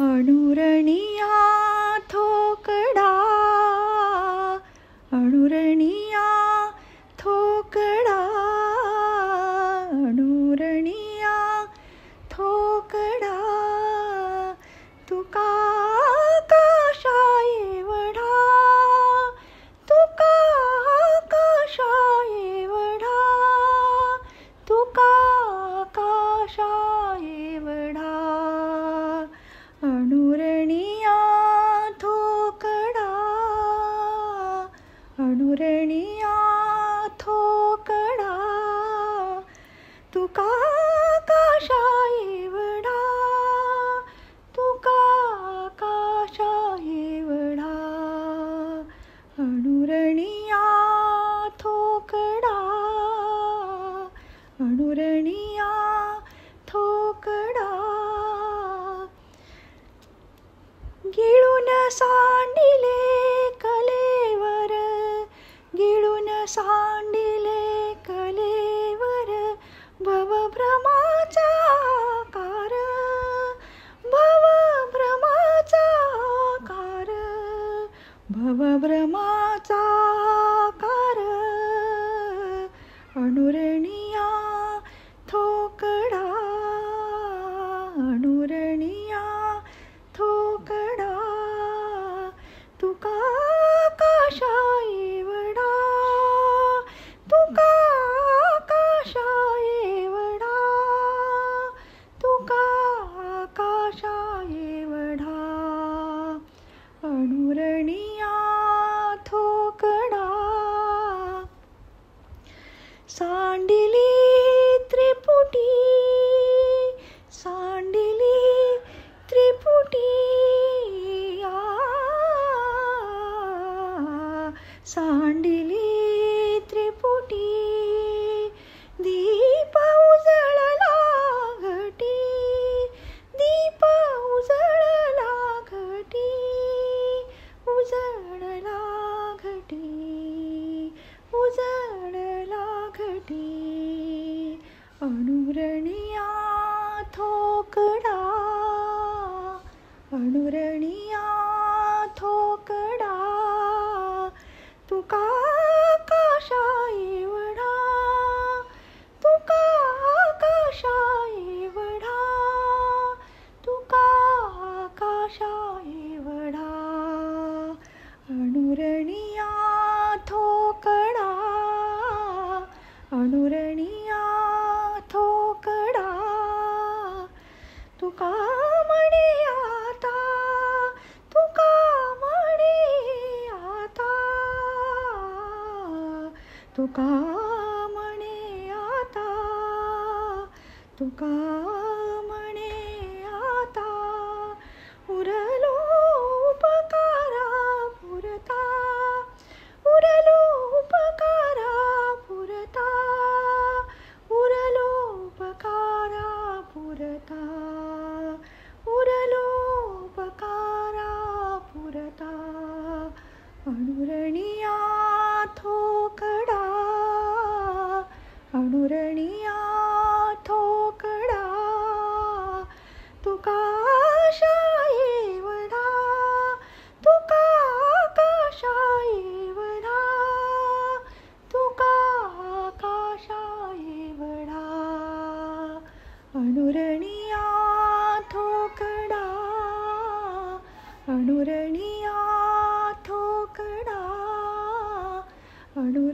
अणुरणिया थोकडा, अणुरणिया थोकडा, अणुरणिया थोकडा, तुका आकाशा एवढा, तुका आकाशा एवढा, तुका आकाशा एवढा, अणुरणिया थोकडा, अणुरणिया थोकडा, तुका आकाशा एवढा, तुका आकाशा एवढा, अणुरणिया थोकडा, अणुरणिया थोकडा, गिळून सांडिले कलेवर, गिळून सांडिले कलेवर, भवभ्रमाचा आकार, भवभ्रमाचा आकार, भवभ्रमाचा आकार, अणुरणिया थोकडा, अणुरणिया थोकडा, तुका आकाशा एवढा, तुका आकाशा एवढा, तुका आकाशा एवढा, अणुरणिया थोकडा, सांडिली त्रिपुटी, सांडिली त्रिपुटी, सांडिली त्रिपुटी, दीप उजळला घटी, दीप उजळला घटी, उजळला घटी, उजळला घटी, अणुरणिया थोकडा, अणुरणिया थोकडा, तुका आकाशा एवढा, तुका आकाशा एवढा, तुका आकाशा एवढा, अणुरणिया थोकडा, अणुरणिया थोकडा, तुका म्हणे आता, तुका म्हणे आता, तुका म्हणे आता, तुका म्हणे आता, उरलो उपकारा पुरता, उरलो उपकारा पुरता, उरलो उपकारा पुरता, उरलो उपकारा पुरता, अणुरणिया थोकडा, अणुरणिया थोकडा, तुका आशा एवढा, तुका आकाशा एवढा, तुका आकाशा एवढा, अणुरणिया थोकडा, अणुरणिया थोकडा, अणु